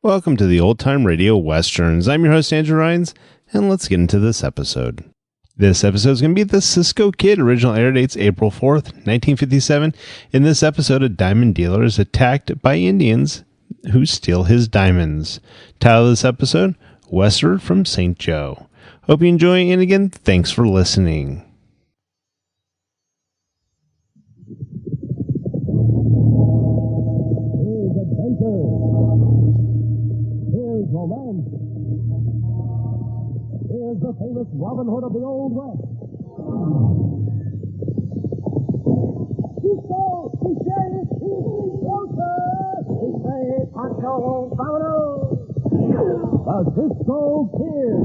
Welcome to the Old Time Radio Westerns. I'm your host, Andrew Rhynes, and let's get into this episode. This episode is going to be the Cisco Kid. Original air dates April 4th, 1957. In this episode, a diamond dealer is attacked by Indians who steal his diamonds. Title of this episode, Westward from St. Joe. Hope you enjoy, and again, thanks for listening. Here's adventure. Here's romance. Here's the famous Robin Hood of the Old West. Cisco, Poncho, vámonos. The Cisco Kid.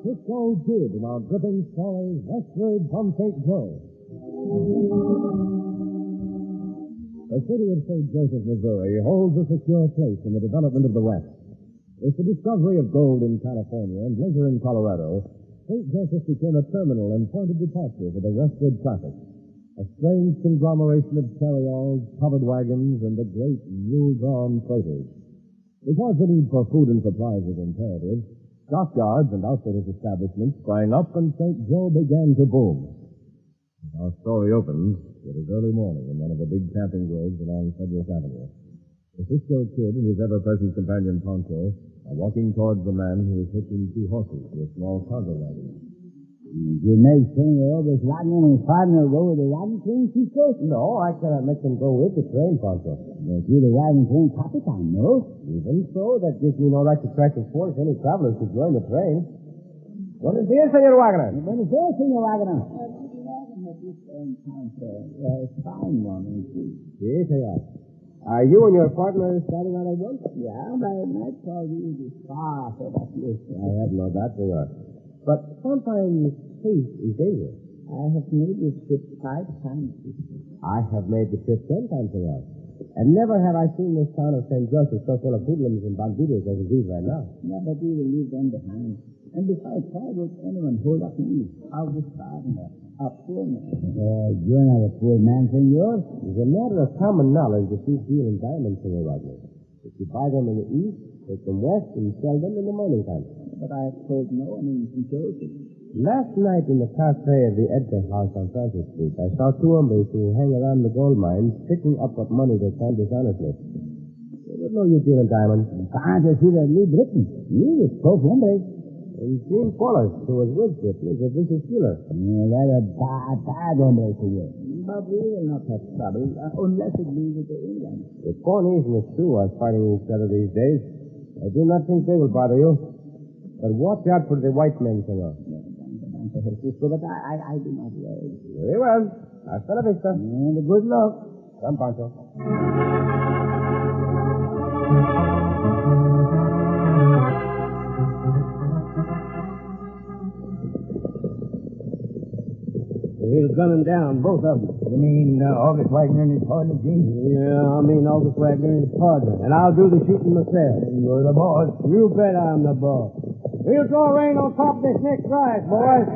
Cisco Kid in our gripping story, Westward from St. Joe. The city of St. Joseph, Missouri, holds a secure place in the development of the West. With the discovery of gold in California and later in Colorado, St. Joseph became a terminal and point of departure for the westward traffic. A strange conglomeration of carryalls, covered wagons, and the great mule-drawn freighters. Because the need for food and supplies was imperative, stockyards and outfitters' establishments sprang up, and St. Joe began to boom. Our story opens. It is early morning in one of the big camping groves along Frederick Avenue. The Cisco Kid and his ever-present companion Poncho are walking towards the man who is hitching two horses to a small cargo wagon. You make Senor this wagon and partner go with the wagon train, Cisco? No, I cannot make them go with the train, Poncho. But you the wagon train capitan, no? Even so, that gives me no right to track and force any travelers to join the train. Buenos dias, Senor Wagoner. Buenos dias, Senor Wagoner. Fine one, ain't you? Yes, Senor. Are you and your partner starting out at once? Yeah, but I call you the far for that list. I have no doubt, Senor. But sometimes haste is dangerous. I have made this trip 5 times. I have made the trip 10 times, Senor. And never have I seen this town of St. Joseph so full of hoodlums and bandidos as it is right now. Yeah, but we will leave them behind. And besides, why would anyone hold up me? I was starting a poor man. You're not a poor man, Senor. It's a matter of common knowledge that you deal in diamonds, Senor Wagner. If you buy them in the east, take them west, and sell them in the mining camp. But I have told no one in St. Joseph. Last night in the cafe of the Edgar House on Francis Street, I saw 2 hombres who hang around the gold mines, picking up what money they can dishonestly. They would know you deal in diamonds. Can't you see that Lee Britton? He is both hombres. And Gene Wallace, who was with Britton, is a vicious dealer. That's a bad hombre for you. But we will not have trouble unless it be with the Indians. The Pawnees and the Sioux are fighting each other these days. I do not think they will bother you. But watch out for the white men, Senor. But I do not worry. Very well. Hasta la vista. And good luck. Come, Poncho. We'll gun them down, both of them. You mean August Wagner and his partner, Gene? Yeah, I mean August Wagner and his partner. And I'll do the shooting myself. You're the boss. You bet I'm the boss. We'll draw rain on top of this next rise, boys.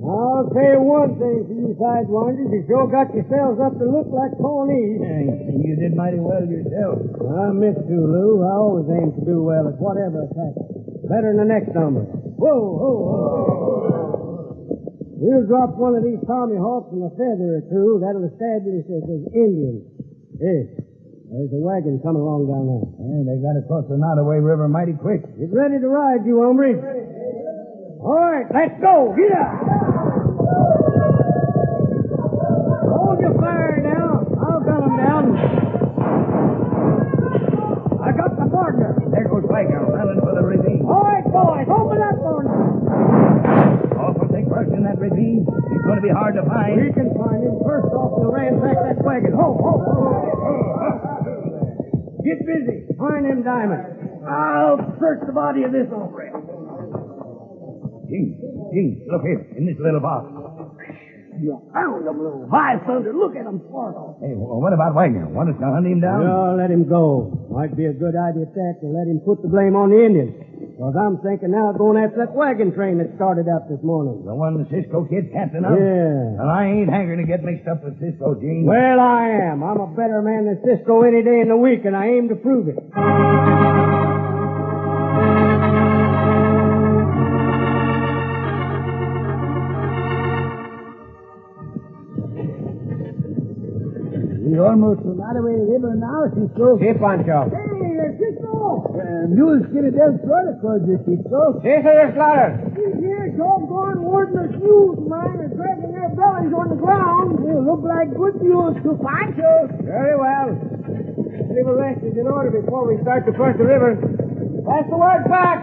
I'll say one thing for you sidewinders. You sure got yourselves up to look like Pawnees. And you did mighty well yourself. I miss you, Lou. I always aim to do well at whatever attack. Better than the next number. Whoa, whoa, whoa. We'll drop one of these Tommy Hawks and a feather or two. That'll establish us as Indians. Yes. There's a wagon coming along down there. And they got across the Nottoway River mighty quick. Get ready to ride, you hombres. All right, let's go. Get up. Hold your fire now. I'll gun them down. I got the partner. There goes Wagner running for the ravine. All right, boys, open up on him. Awful thick brush in that ravine. He's going to be hard to find. We can find him. First off, we'll ransack that wagon. Ho, ho, ho. Get busy. Find them diamonds. I'll search the body of this hombre. Gene, look here, in this little box. You found him, little. By thunder, look at him, Sparkle. Hey, what about Wagner? Want us to hunt him down? No, let him go. Might be a good idea, Tech, to let him put the blame on the Indians. Because I'm thinking now of going after that wagon train that started up this morning. The one the Cisco Kid captain of? Yeah. Well, I ain't hankering to get mixed up with Cisco, Gene. Well, I am. I'm a better man than Cisco any day in the week, and I aim to prove it. We're almost to Nottoway River now, Cisco. Hey, Poncho. Hey, Cisco! Mule's getting them sort of close this, Cisco. Hey, Senor Slaughter. These here doggone ordinary mules of mine are dragging their bellies on the ground. They look like good mules to Poncho. Very well. Leave a rest is in order before we start to cross the river. Pass the word back.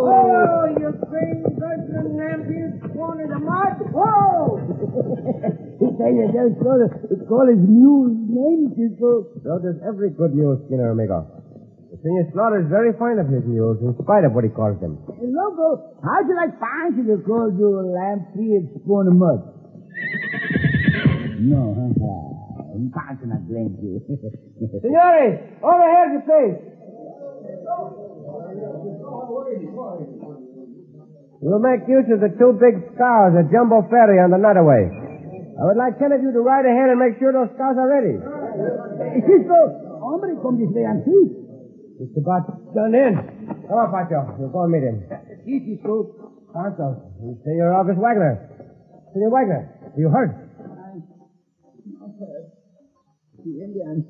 Oh, you crazy Dutchman Rampies wanted a mud? Whoa! He says you just sort of call his mule's name, Cisco. So does every good mule skinner, amigo. The Senor Slaughter is very fond of his mules, in spite of what he calls them. Hey, Loco, how'd you like Poncho to call you a lamb free and spoon of mud? No, Poncho not blame you. Senores, over here, you please. We'll make use of the two big scows at Jumbo Ferry on the Nottoway. I would like 10 of you to ride ahead and make sure those scows are ready. Hey, Cisco, hombre, come this way and see. It's about done in. Come on, Poncho. We'll go and meet him. See, Cisco. Poncho, you say you're August Wagner. Senor Wagner, are you hurt? The Indians.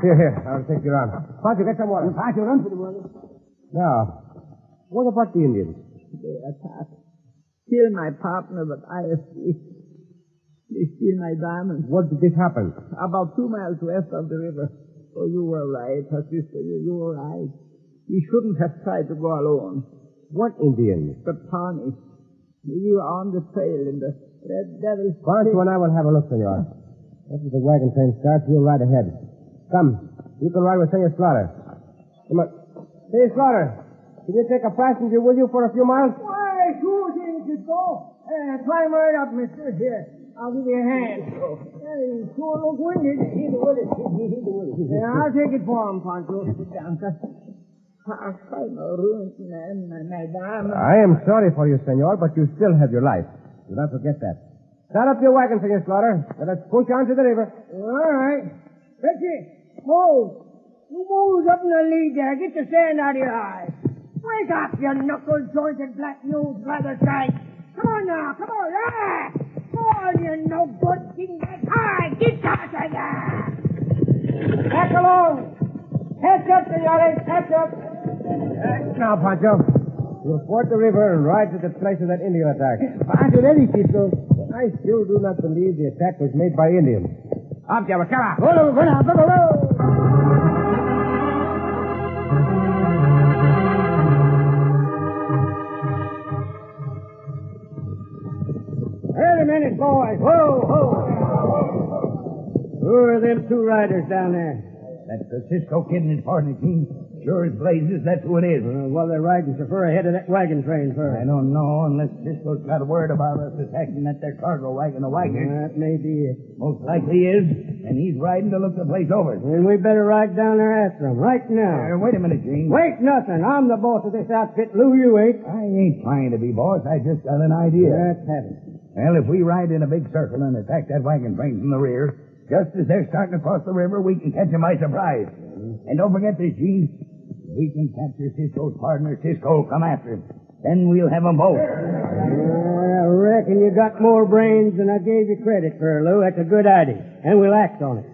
Here, I'll take your arm. Poncho, get some water. Poncho, run for the water. Now, what about the Indians? They attack. Kill my partner, but I escape. They steal my diamonds. What did this happen? About 2 miles west of the river. Oh, you were right, her sister. You were right. We shouldn't have tried to go alone. What Indians? The Pawnees. You were on the trail in the Red Devil. Poncho and I will have a look, senor. After the wagon train starts, we'll ride ahead. Come, you can ride with Senor Slaughter. Come on. Senor Slaughter, can you take a passenger with you for a few miles? Why, sure thing, Cisco. Climb right up, mister. Here, I'll give you a hand. Hey, sure look winded. He's the wood. Yeah, I'll take it for him, Poncho. Sit down, sir. I'm a ruined man, my diamond. I am sorry for you, senor, but you still have your life. Do not forget that. Start up your wagon, Senor Slaughter. Let us push on to the river. All right. Richie, move. You move up in the lead there. Get the sand out of your eyes. Wake up, you knuckle-jointed, black-nosed leather sight. Come on now, come on, yeah! Come on, you no-good thing that high. Get out of there! Back along. Catch up, senores, catch up. Now, Poncho, we'll ford the river and ride to the place of that Indian attack. Poncho, ready, Cisco. I still do not believe the attack was made by Indians. Up, Jabba, come on. Go now, go. Wait a minute, boys. Whoa. Who are them two riders down there? That's the Cisco Kid and his partner, Gene. Sure as blazes, that's who it is. Well, they're riding chauffeur ahead of that wagon train first. I don't know unless Cisco's got a word about us attacking that there cargo wagon, the Wagner. That may be it. Most likely is, and he's riding to look the place over. Then we better ride down there after him right now. Wait a minute, Gene. Wait nothing. I'm the boss of this outfit. Lou, you ain't. I ain't trying to be boss. I just got an idea. Let's have it. Well, if we ride in a big circle and attack that wagon train from the rear, just as they're starting to cross the river, we can catch them by surprise. And don't forget this, Gene. We can capture Cisco's partner. Cisco will come after him. Then we'll have them both. I reckon you got more brains than I gave you credit for, Lou. That's a good idea. And we'll act on it.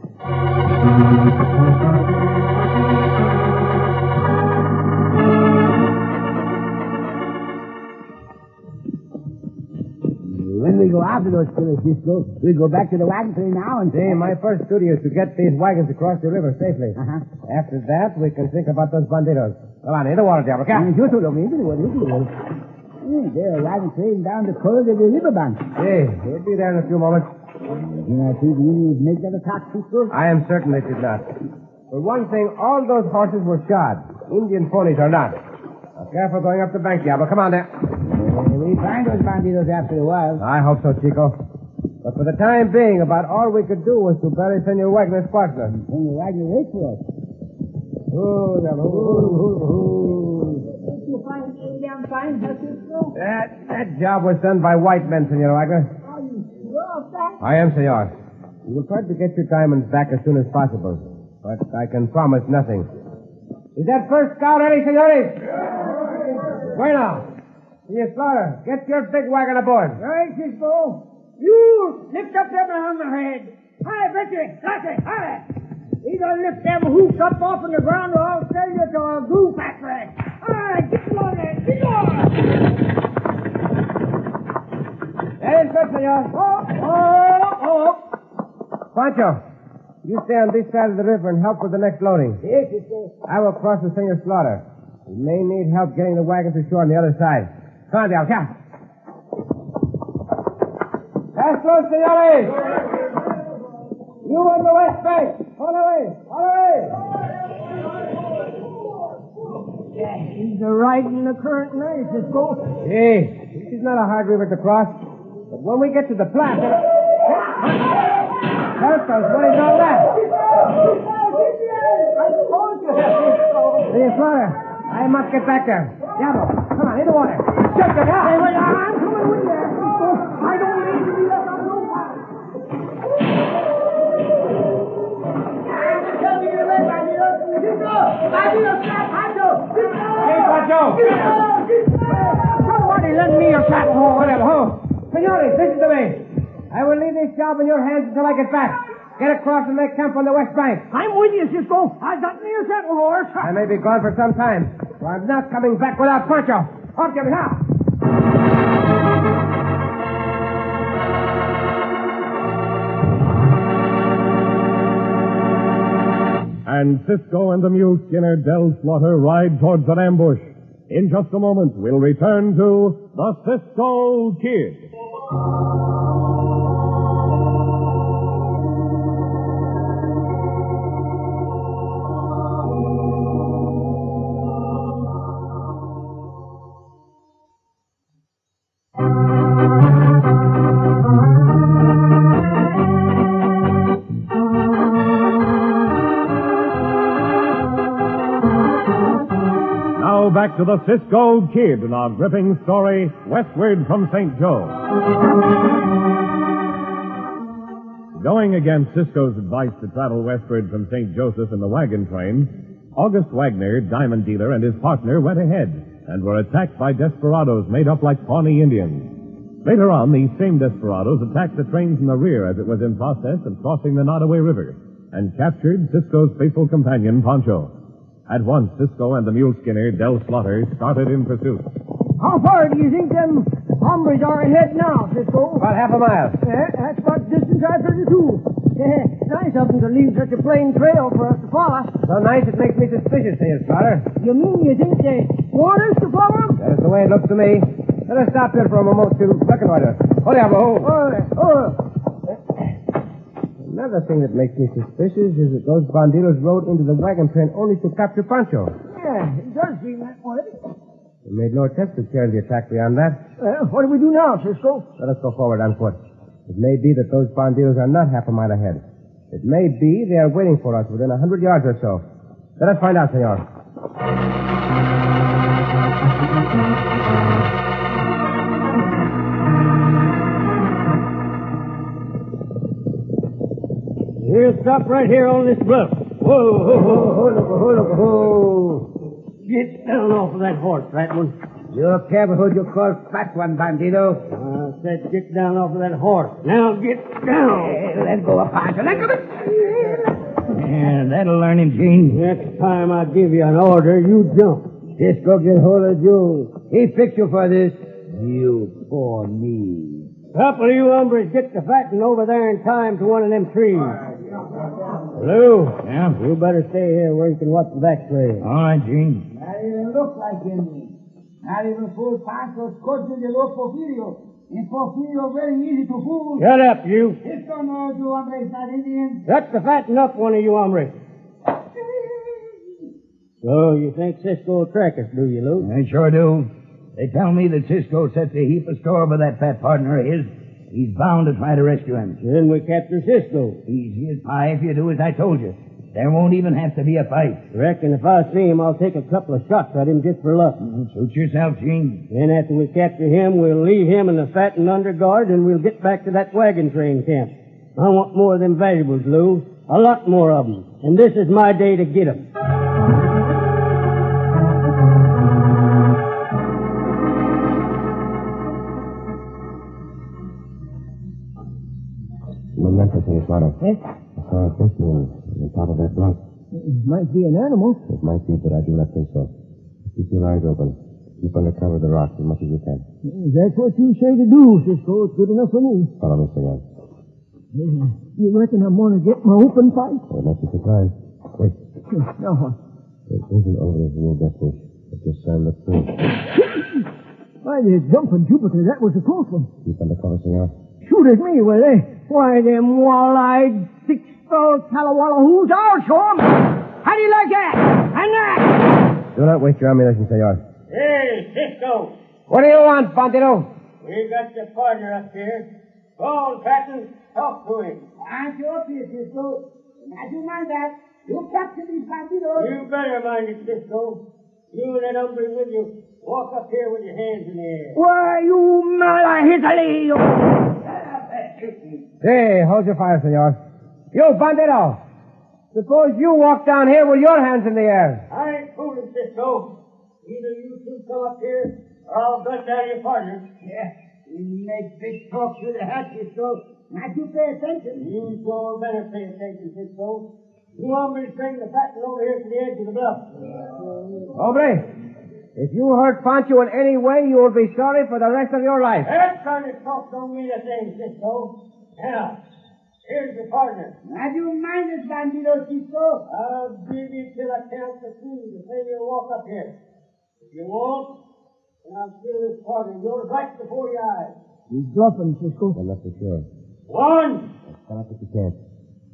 When we go after those killers, Cisco, we'll go back to the wagon train now and... See, my first duty is to get these wagons across the river safely. After that, we can think about those banditos. Come on, in the water, Diablo. Come. You two don't into the water. They're a wagon train down the curve of the riverbank. Hey, we'll be there in a few moments. You know, see the Indians make that attack, Cisco? I am certain they did not. For one thing, all those horses were shod. Indian ponies are not. Now, careful going up the bank, Diablo. Come on there. We find those bandidos after a while. I hope so, Chico. But for the time being, about all we could do was to bury Senor Wagner's partner. Senor Wagner, wait for us. Oh, Diablo. Did you find any damn signs, Cisco? That job was done by white men, Senor Wagner. Are you sure of that? I am, Senor. We will try to get your diamonds back as soon as possible. But I can promise nothing. Is that first scout ready, senores? Bueno. Senor Slaughter, get your big wagon aboard. Right, Cisco. You lift up them on my head. Hi, Betty. That's it. Hi. Either lift them hoops up off on the ground or I'll sell you to a glue factory. Hi, get along there. Get on. That is good, senor. Oh. Poncho, you stay on this side of the river and help with the next loading. Yes, Cisco. I will cross with Senor Slaughter. We may need help getting the wagon to shore on the other side. Come on, Diablo. Come. Pass close, senores. You on the west bank. On away. Yeah, he's riding the current now, Cisco. Hey, this is not a hard river to cross. But when we get to the plaza... Cartos, what is all that? Senor Slaughter, I must get back there. Diablo, come on, in the water. Shut your mouth. Hey, wait, I'm coming with you, Cisco. I don't need to be left on no fire. Tell me your leg, Bandito. Cisco! Bandito, stop, Poncho! Cisco! Hey, Poncho! Somebody lend me your saddle horse. Whatever, Senores, listen to me. I will leave this job in your hands until I get back. Get across and make camp on the west bank. I'm with you, Cisco. I got me your saddle horse. I may be gone for some time, so I'm not coming back without Poncho. Off you now. And Cisco and the mule skinner Del Slaughter ride towards an ambush. In just a moment, we'll return to the Cisco Kid. Back to the Cisco Kid in our gripping story, Westward from St. Joe. Going against Cisco's advice to travel westward from St. Joseph in the wagon train, August Wagner, diamond dealer, and his partner went ahead and were attacked by desperados made up like Pawnee Indians. Later on, these same desperados attacked the train from the rear as it was in process of crossing the Nottoway River and captured Cisco's faithful companion, Poncho. At once, Cisco and the mule skinner, Del Slaughter, started in pursuit. How far do you think them hombres are ahead now, Cisco? About half a mile. That's about the distance I've heard too. Nice of them to leave such a plain trail for us to follow. So nice it makes me suspicious, Senor Slaughter. You mean you think they want us to follow them? That is the way it looks to me. Let us stop here for a moment to reconnoiter. Oh, Diablo. Another thing that makes me suspicious is that those bandidos rode into the wagon train only to capture Poncho. Yeah, it does seem that way. They made no attempt to carry the attack beyond that. What do we do now, Cisco? Let us go forward on foot. It may be that those bandidos are not half a mile ahead. It may be they are waiting for us within 100 yards or so. Let us find out, senor. We'll stop right here on this bluff. Whoa. Get down off of that horse, fat one. You careful who you call fat one, bandito. I said get down off of that horse. Now get down. Let go of Poncho. Let go of it. Yeah, that'll learn him, Gene. Next time I give you an order, you jump. Cisco get hold of you. He fixed you for this. You poor me. Couple of you hombres get the fatting over there in time to one of them trees. Lou. Yeah? You better stay here where you can watch the back trail. All right, Gene. Not even look like Indian. Not even full Poncho's course in the low Porfirio. En Porfirio very easy to fool. Shut up, you. Cisco knows you hombres not Indians. That's to fatten up one of you hombres. So you think Cisco will track us, do you, Lou? I sure do. They tell me that Cisco sets a heap of store by that fat partner of his. He's bound to try to rescue him. Then we capture Cisco. Easy as pie if you do as I told you. There won't even have to be a fight. Reckon if I see him, I'll take a couple of shots at him just for luck. Suit yourself, Gene. Then after we capture him, we'll leave him in the fattened under guard, and we'll get back to that wagon train camp. I want more of them valuables, Lou. A lot more of them. And this is my day to get 'em. Memento, Senor Slaughter. Eh? I saw a fisherman on the top of that bluff. It might be an animal. It might be, but I do not think so. Keep your eyes open. Keep under cover of the rocks as much as you can. That's what you say to do, Cisco. It's good enough for me. Follow me, Senor. You reckon I'm going to get my open fight? I would not be surprised. Wait. Now what? It isn't over this little death bush. It just signed the tree. Why, there's jumping Jupiter. That was a close one. Keep under cover, Senor. Shoot at me, will they? Why, them wall-eyed, six-skulled Talawalahoos, I'll show 'em. How do you like that? And that? Do not waste your ammunition, Senor. Hey, Cisco. What do you want, Bandito? We got your partner up here. Go on, Patton. Talk to him. I'm sure, Cisco. Now, you mind that. You capture these bandidos. You better mind it, Cisco. You and that hombre with you. Walk up here with your hands in the air. Why, you mala hitali. Hey, hold your fire, Senor. You, Bandito. Suppose you walk down here with your hands in the air. I ain't fooling, Cisco. Either you two come up here, or I'll gun down your partner. Yeah, you make big talk through the hat, Cisco. Now, you pay attention. You sure better pay attention, Cisco. You hombres bring the fattening over here to the edge of the bluff. Hombre, if you hurt Poncho in any way, you will be sorry for the rest of your life. That kind of talk don't mean a thing, Cisco. Now, here's your partner. Now, you mind this bandido, Cisco. I'll give you till I count to three to say you'll walk up here. If you won't, then I'll steal this partner of yours right before your eyes. He's bluffing, Cisco. I'm not so sure. 1, Stand up if you can.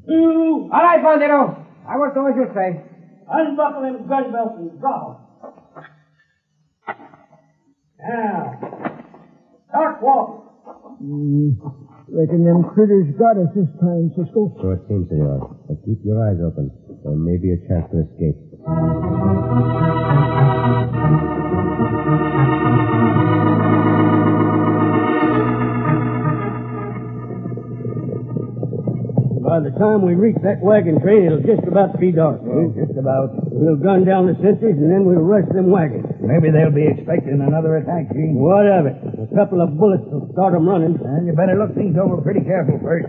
2, All right, Bandito. I will do as you say. unbuckle them gun belts and drop 'em. Now, start walking. Reckon them critters got us this time, Cisco. So it seems, Senor. But keep your eyes open. There may be a chance to escape. By the time we reach that wagon train, it'll just about be dark. Just about. We'll gun down the sentries, and then we'll rush them wagons. Maybe they'll be expecting another attack, Gene. What of it? A couple of bullets will start 'em running. And you better look things over pretty careful first.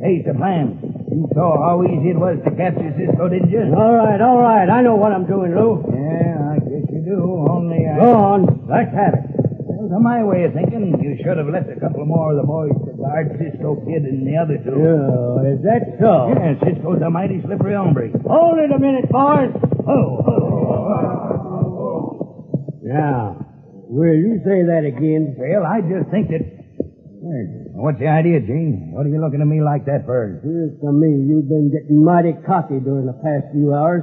Hey, the plan. You saw how easy it was to capture Cisco, didn't you? All right. I know what I'm doing, Lou. Yeah, I guess you do. Only Go on. Let's have it. Well, to my way of thinking, you should have left a couple more of the boys to guard Cisco Kid and the other two. Yeah, is that so? Yeah, Cisco's a mighty slippery hombre. Hold it a minute, boys. Now, will you say that again? Well, I just think that... What's the idea, Gene? What are you looking at me like that for? Here's to me, you've been getting mighty cocky during the past few hours.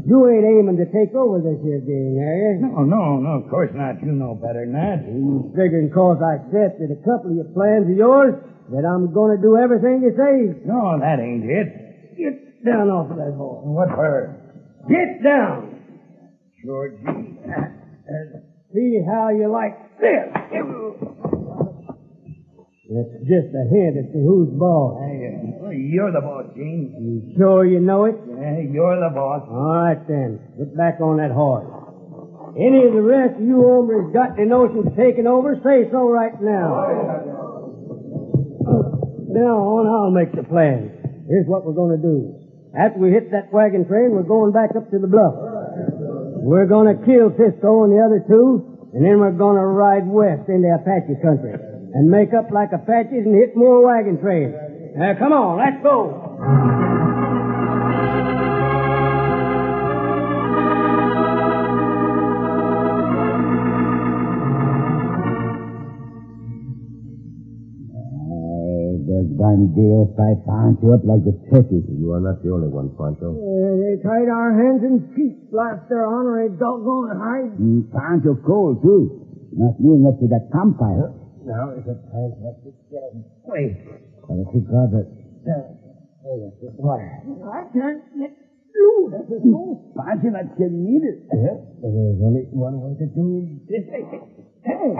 You ain't aiming to take over this here gang, are you? No, of course not. You know better than that. You figuring 'cause I accepted a couple of your plans of yours that I'm going to do everything you say? No, that ain't it. Get down off of that horse. What for? Get down. Sure, Gene. See how you like this. It's just a hint as to who's boss. Hey, you're the boss, Gene. You sure you know it? Yeah, you're the boss. All right, then. Get back on that horse. Any of the rest of you hombres got any notions taking over, say so right now. Now on, I'll make the plan. Here's what we're going to do. After we hit that wagon train, we're going back up to the bluff. We're going to kill Cisco and the other two, and then we're going to ride west into Apache country and make up like Apaches and hit more wagon trains. Now, come on, let's go. bandidos tie Poncho up like a turkey. You are not the only one, Poncho. They tied our hands and feet, blast their honorary doggone hide. Poncho cold, too. Not near enough to that campfire. Now is the time for us to get away. Well, thank God that... Water. I can't get through. That's a no. Poncho not killing either. There's only one way to do this. Hey,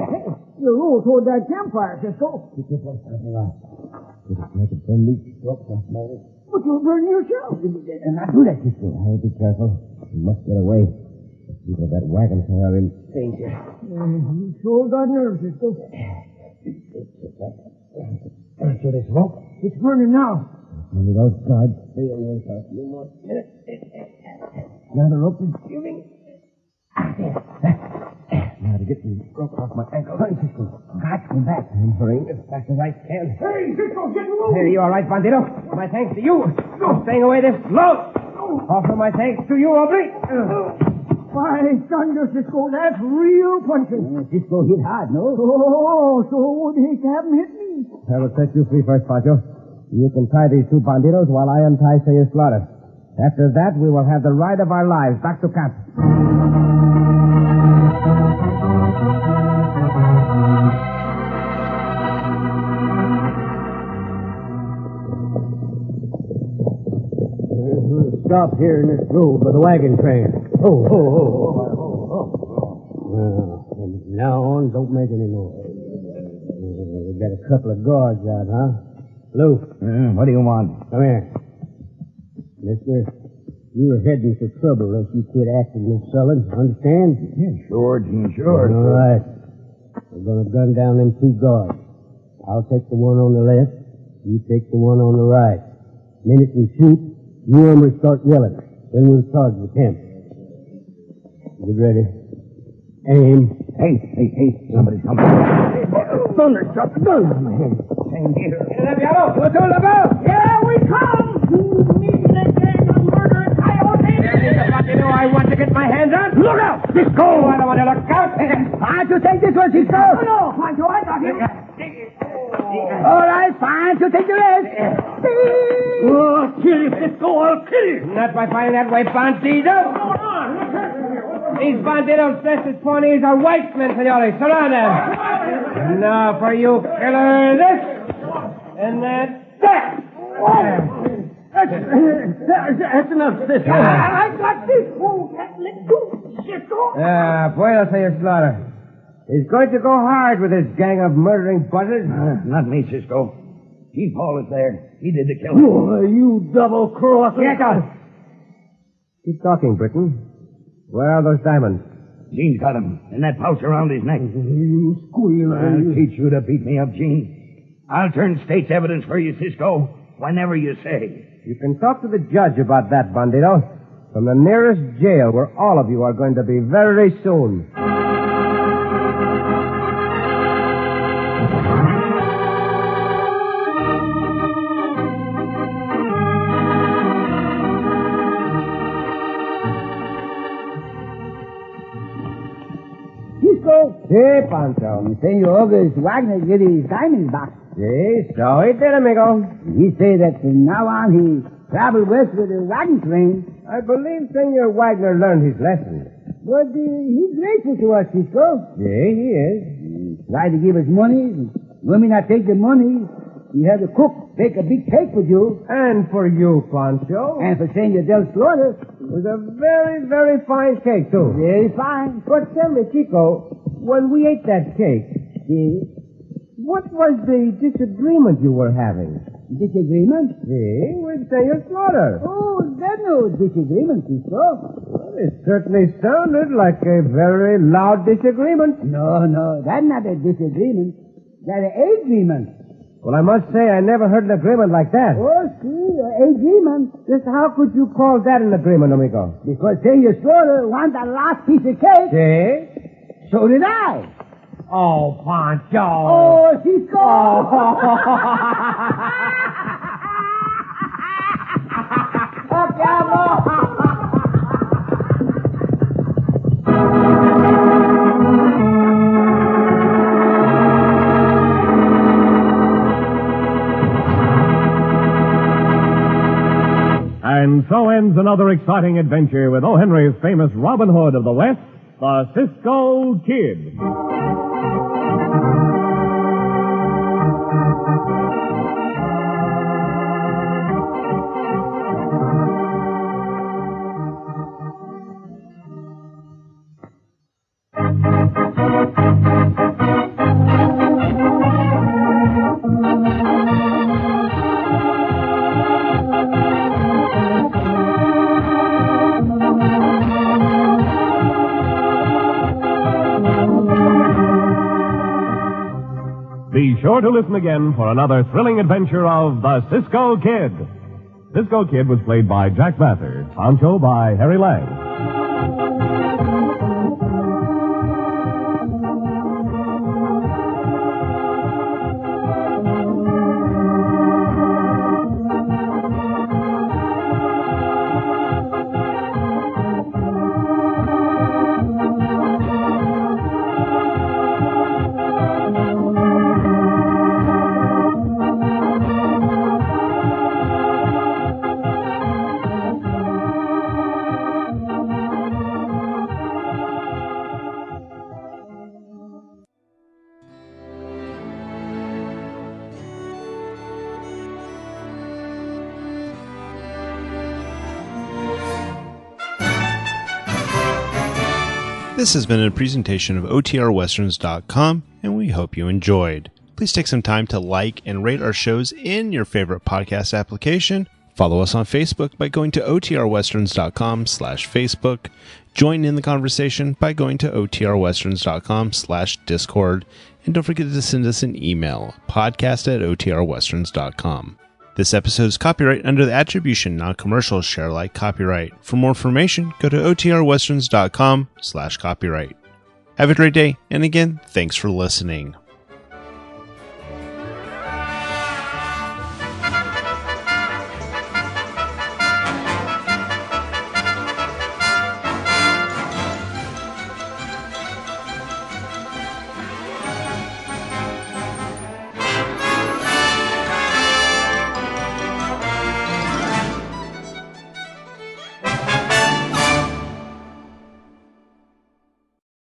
you roll toward that campfire, Cisco. Keep your voice out of the It is like a burn meat stroke off my head. But you'll burn yourself. And not do that, Cisco. I'll be careful. We must get away. The people of that wagon train are in danger. You sure got nerves, Cisco. Answer this rope. It's burning now. Only those guards stay away for a few more minutes. Now the rope is shooting. Now to get the rope off my ankle. Hurry, Cisco. Got to come back. I'm hurrying as fast as I can. Hey, Cisco, get moving. Here you are, right, Bandito. My thanks to you. No. Staying away this low. Also my thanks to you, Oblique. By thunder, Cisco, that's real punching. Cisco hit hard, no? Oh, so would hate to have him hit me. I will set you free first, Poncho. You can tie these two banditos while I untie Senor Slaughter. After that, we will have the ride of our lives back to camp. Stop here in this road by the wagon train. Now on, don't make any noise. We got a couple of guards out, huh? Lou. What do you want? Come here. Mister, you're heading for trouble unless you quit acting this sullen. Understand? Yeah, sure, Gene, sure. All right. We're going to gun down them two guards. I'll take the one on the left. You take the one on the right. Minute we shoot, you hombres start yelling. Then we'll charge the camp. Get ready. Aim. Hey, somebody's coming. Thunder, drop the gun on my head. Same here. Yeah, we come. I want to get my hands on. Look out! Cisco! I don't want to look out. Fine to take this one, Cisco. No, Poncho, I got him. All right, fine to take the rest. Oh, kill you, Cisco! I'll kill you! Not by fighting that way, bandito! These banditos dressed as ponies are white men, senores. Surround them. Now for you, killer, this. And that. That's enough, Cisco. I got this. Oh, can't let go, Cisco. Puedo, Senor Slaughter. He's going to go hard with his gang of murdering buzzards. Not me, Cisco. Chief Hall is there. He did the killing. Oh, you double-crosser. Yes, keep talking, Britton. Where are those diamonds? Gene's got him, and that pouch around his neck. You squealer. I'll teach you to beat me up, Gene. I'll turn state's evidence for you, Cisco, whenever you say. You can talk to the judge about that, Bandito. From the nearest jail where all of you are going to be very soon. Cisco. Hey, Poncho. Senor August Wagner get his diamonds back. Yes, so he did, amigo. He say that from now on he travel west with a wagon train. I believe Senor Wagner learned his lesson. But he's grateful to us, Cisco. Yeah, he is. He tried to give us money. And when we not take the money, he had the cook bake a big cake for you. And for you, Poncho. And for Senor Del Slaughter. It was a very, very fine cake, too. Very fine. But tell me, Chico, when we ate that cake, what was the disagreement you were having? Disagreement? See, with Senor Slaughter. Oh, there's no disagreement, Cisco. Well, it certainly sounded like a very loud disagreement. No, that's not a disagreement. That's an agreement. Well, I must say I never heard an agreement like that. Oh, see, an agreement. Just how could you call that an agreement, amigo? Because Senor Slaughter wanted that last piece of cake. See? So did I. Oh, Poncho. Oh, Cisco. And so ends another exciting adventure with O. Henry's famous Robin Hood of the West, the Cisco Kid. Be sure to listen again for another thrilling adventure of the Cisco Kid. Cisco Kid was played by Jack Mather, Poncho by Harry Lang. This has been a presentation of OTRWesterns.com, and we hope you enjoyed. Please take some time to like and rate our shows in your favorite podcast application. Follow us on Facebook by going to OTRWesterns.com/Facebook. Join in the conversation by going to OTRWesterns.com/Discord. And don't forget to send us an email, podcast@OTRWesterns.com. This episode is copyright under the Attribution Non-Commercial Share Alike copyright. For more information, go to OTRWesterns.com/copyright. Have a great day, and again, thanks for listening.